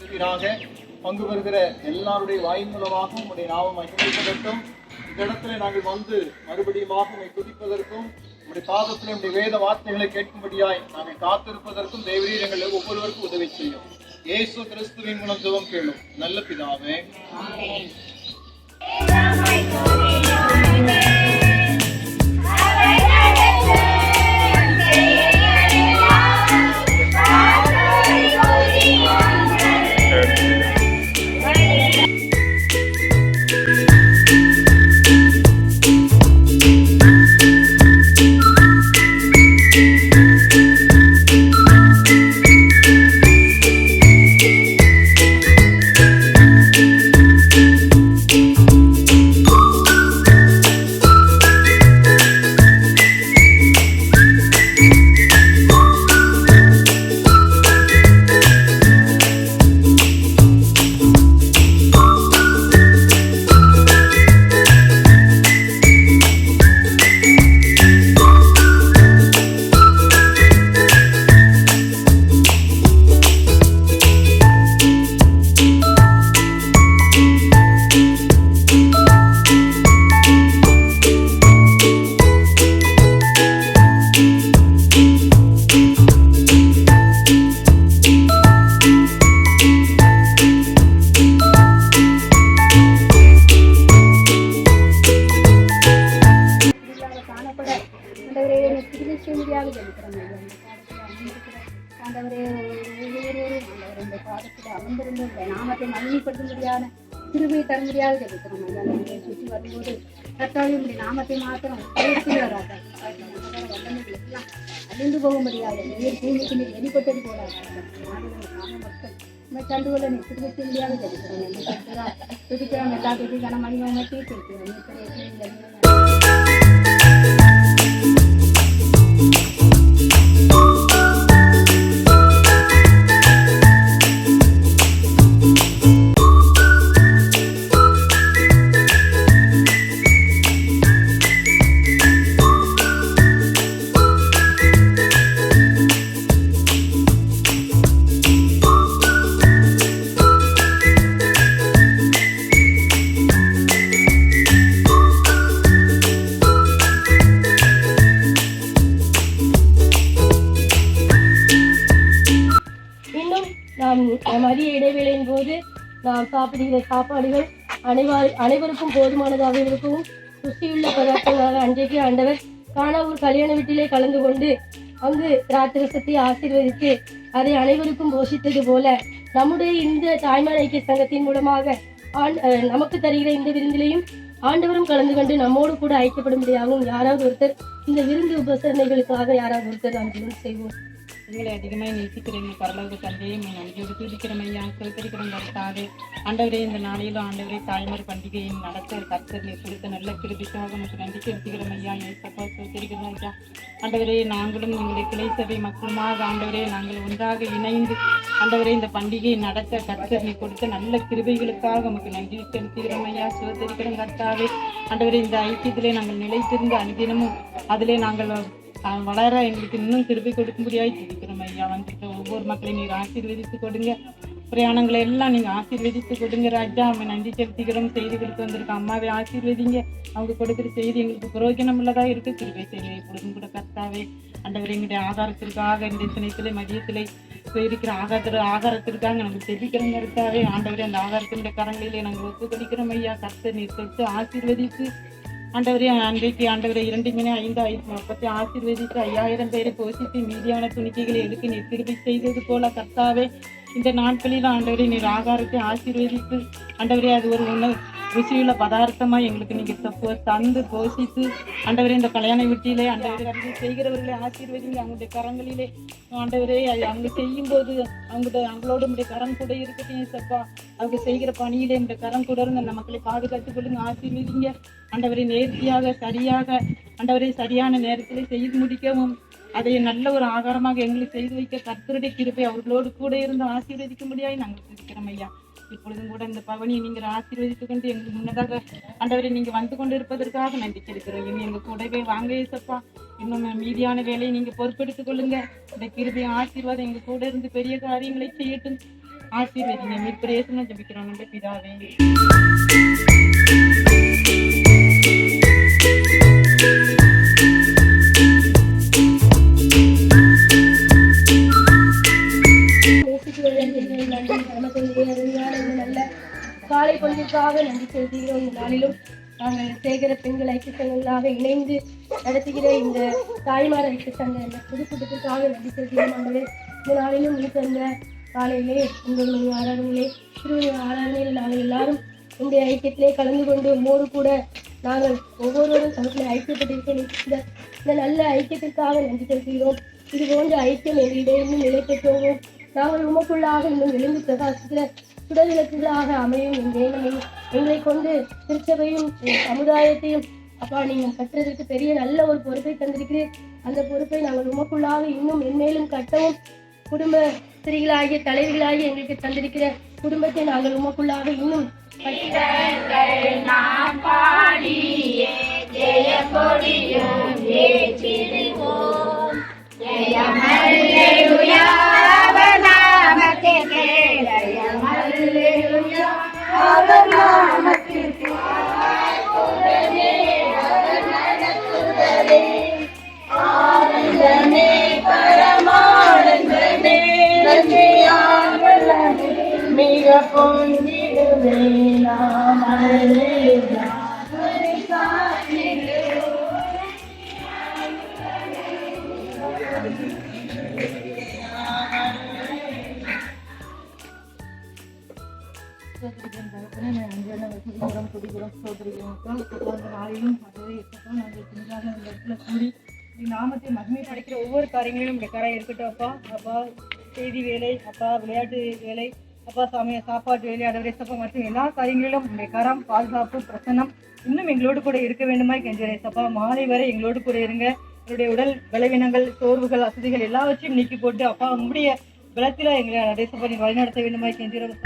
ஆசீர்வதிப்பீராக. பங்கு பெறுகிற எல்லாருடைய வாயின் மூலமாக உங்களுடைய நாமம் மகிமைப்பதற்கும், இந்த இடத்துல நாங்கள் வந்து மறுபடியும் உங்களை துதிப்பதற்கும், உங்களுடைய பாதத்தில் உங்களுடைய வேத வார்த்தைகளை கேட்கும்படியாய் நாங்கள் காத்திருப்பதற்கும் தேவரீர் எங்கள் ஒவ்வொருவருக்கும் உதவி செய்யும். இயேசு கிறிஸ்துவின் மூலம் ஜெபம் கேளும் நல்ல பிதாவே. நாமத்தை மகிமைப்படுத்தும்படியான கிருபையை தரும்படியாக ஜெபிக்கிறோம். சுற்றி வரும்போது கர்த்தாவே நாமத்தை மாத்திரம் அழிந்து போகும்படியாக நீர் பூமிக்கு நீர் வெளிப்பட்டது போல மக்கள் கண்டுகொள்ள நீ திரும்ப முடியாது ஜெபிக்கிறோம். துதிக்கிறோம் எல்லா துதிக்கான மகிமை தீர்த்திருக்கிறோம். மதிய இடைவேளையின் போது நாம் சாப்பிடுகிற சாப்பாடுகள் அனைவருக்கும் போதுமானதாக இருக்கவும் ருசியுள்ள பதார்த்தங்களாக அன்றைக்கு ஆண்டவர் கானாவூர் கல்யாண வீட்டிலே கலந்து கொண்டு அங்கு திராட்சரசத்தை ஆசீர்வதித்து அதை அனைவருக்கும் போஷித்தது போல நம்முடைய இந்த தாய்மார் ஐக்கிய சங்கத்தின் மூலமாக நமக்கு தருகிற இந்த விருந்திலையும் ஆண்டவரும் கலந்து கொண்டு நம்மோடு கூட ஐக்கியப்படும்படியாகவும் யாராவது ஒருத்தர் இந்த விருந்து உபசரணைகளுக்காக யாராவது ஒருத்தர் நாம் விருந்து செய்வோம். எங்களை அதிகமாக நேசிக்கிறீங்க பரலோக தந்தையை நன்றியோடு துதிக்கிறோம் ஐயா, கேட்டிருக்கிறோம் கருத்தாக. ஆண்டவரே இந்த நாளிலும் ஆண்டவரே தாய்மார் பண்டிகையை நடத்த கர்த்தரை கொடுத்த நல்ல கிருபிக்காக நமக்கு நன்றி செலுத்துகிறோம் ஐயா. ஏசப்பா கேட்டிருக்கிறோம் ஐயா. ஆண்டவரே நாங்களும் எங்களுடைய கிளை சபை மக்களுமாக ஆண்டவரே நாங்கள் ஒன்றாக இணைந்து ஆண்டவரே இந்த பண்டிகையை நடத்த கர்த்தரை கொடுத்த நல்ல கிருபைகளுக்காக நமக்கு நன்றி செலுத்துகிறோம் ஐயா. சோதரிக்கிறோம் கர்த்தாவே. ஆண்டவரே இந்த ஐக்கியத்திலே நாங்கள் நிலைத்திருந்த அனுதினமும் அதிலே நாங்கள் வளர எங்களுக்கு இன்னும் திருப்பி கொடுக்கும்படியாய் ஜெபிக்கிறோம் ஐயா. வந்துட்டு ஒவ்வொரு மக்களையும் நீர் ஆசீர்வதித்து கொடுங்க. பிரயாணங்களை எல்லாம் நீங்கள் ஆசீர்வதித்து கொடுங்க ராஜா. அவங்க நன்றி செலுத்திக்கிறோம். செய்தி கொடுத்து வந்திருக்க அம்மாவை ஆசீர்வதிங்க. அவங்க கொடுக்குற செய்தி எங்களுக்கு பிரயோஜனம் உள்ளதாக இருக்கு. திருப்பி செய்ய எப்பொழுதும் கூட கர்த்தாவே. ஆண்டவர் எங்களுடைய ஆகாரத்திற்காக இந்த தினத்திலே மதியத்திலே இருக்கிற ஆகாரத்திற்காக நாங்கள் ஜெபிக்கிறோம் கர்த்தாவே. ஆண்டவரே அந்த ஆகாரத்தினுடைய கரங்களிலே நாங்கள் ஒப்புக்கொடுக்கிறோம் ஐயா. கர்த்தர் நீர் தொட்டு ஆசீர்வதித்து ஆண்டவரே அன்றைக்கு ஆண்டவரை 2 மணி 5 ஆசீர்வதித்து 5000 பேரை போஷித்து மீதியான துணிக்கைகளை எடுத்து நீர் திருப்பி செய்தது போல கர்த்தாவே இந்த நாட்களில் ஆண்டவரை நீர் ஆகாரத்தை ஆசீர்வதித்து ஆண்டவரே அது ஒரு ருசியுள்ள பதார்த்தமாக எங்களுக்கு நீங்கள் தந்து போஷித்து ஆண்டவரே இந்த கல்யாண வீட்டிலே ஆண்டவரை செய்கிறவர்களை ஆசீர்வதிங்க. அவங்களுடைய கரங்களிலே ஆண்டவரே அவங்க செய்யும்போது அவங்களோட நம்முடைய கரம் கூட இருக்கட்டும் சப்பா. அவங்க செய்கிற பணியிலே நம்முடைய கரம் கூட இருந்து அந்த மக்களை பாதுகாத்துக் கொள்ளுங்க. ஆசீர்வதிங்க ஆண்டவரை நேர்த்தியாக சரியாக ஆண்டவரை சரியான நேரத்திலே செய்து முடிக்கவும் அதை நல்ல ஒரு ஆகாரமாக எங்களுக்கு செய்து வைக்க கர்த்தருடைய கிருபை அவர்களோடு கூட இருந்து ஆசீர்வதிக்கும்படியாய் நாங்கள் இருக்கிறோம் ஐயா. இப்பொழுதும் கூட இந்த பவனியை நீங்கள் ஆசீர்வதித்துக் கொண்டு எங்களுக்கு முன்னதாக ஆண்டவரை நீங்கள் வந்து கொண்டு இருப்பதற்காக நன்றி செலுத்துகிறோம். இனி எங்கள் கூடவே வாங்க ஏசப்பா. இன்னும் மீதியான வேலையை நீங்கள் பொறுப்பெடுத்துக் கொள்ளுங்க. இந்த கிருபை ஆசீர்வாதம் எங்கள் கூட இருந்து பெரிய காரியங்களை செய்யட்டும். ஆசீர்வதிங்க. மீட்பர் இயேசுவின் ஜெபிக்கிறோம் நல்ல பிதாவே. நல்ல காலை பொழுதுக்காக நன்றி செலுத்துகிறோம். இந்த நாளிலும் நாங்கள் சேகர பெண்கள் ஐக்கிய சங்கங்களாக இணைந்து நடத்துகிற இந்த தாய்மார் ஐக்கிய சங்க இந்த புதுக்கூட்டத்திற்காக நன்றி செலுத்துகிறோம். ஆண்டவரே, இந்த நாளிலும் நீ தந்த காலையிலே 9 மணி ஆராதனையிலே திருமணி ஆராதனையில் நாங்கள் எல்லாரும் உங்களுடைய ஐக்கியத்திலே கலந்து கொண்டு உம்மோடு கூட நாங்கள் ஒவ்வொருவரும் சமத்தில் ஐக்கியப்பட்டிருக்கிற இந்த நல்ல ஐக்கியத்திற்காக நன்றி செலுத்துகிறோம். இது போன்ற ஐக்கியம் எங்களிடையே இன்னும் நிலை பெற்றோம். நாங்கள் உமக்குள்ளாக இன்னும் எழுந்து பிரகாசிக்கிற சுடவிளக்குகளாக அமையும் எங்களை கொண்டு திருச்சபையும் சமுதாயத்தையும் அப்பா நீங்கள் கட்டுறதுக்கு பெரிய நல்ல ஒரு பொறுப்பை தந்திருக்கிறேன். அந்த பொறுப்பை நாங்கள் உமக்குள்ளாக இன்னும் மென்மேலும் கட்டவும் குடும்ப ஸ்திரீகளாகிய தலைவிகளாகிய எங்களுக்கு தந்திருக்கிற குடும்பத்தை நாங்கள் உமக்குள்ளாக இன்னும் மிக பொங்கிடுவே நாம் நாமத்தை மகிமை படைக்கிற ஒவ்வொரு காரியங்களிலும் கராக இருக்கட்டும் அப்பா. அப்பா செய்தி வேலை, அப்பா விளையாட்டு வேலை, அப்பா சாப்பாட்டு வேலை, அடவரை சப்பா மற்றும் எல்லா காரியங்களிலும் உங்களுடைய கரம் பாதுகாப்பு பிரசன்னம் இன்னும் எங்களோடு கூட இருக்க வேண்டுமா கெஞ்சுறேன் சப்பா. மாலை வரை எங்களோடு கூட இருங்க. எங்களுடைய உடல் பலவீனங்கள், சோர்வுகள், அசதிகள் எல்லாவற்றையும் நீக்கி போட்டு அப்பா உங்களுடைய பலத்தில் எங்களை நடேசப்பா நீ வழிநடத்த வேண்டுமா கெஞ்சுறோம்.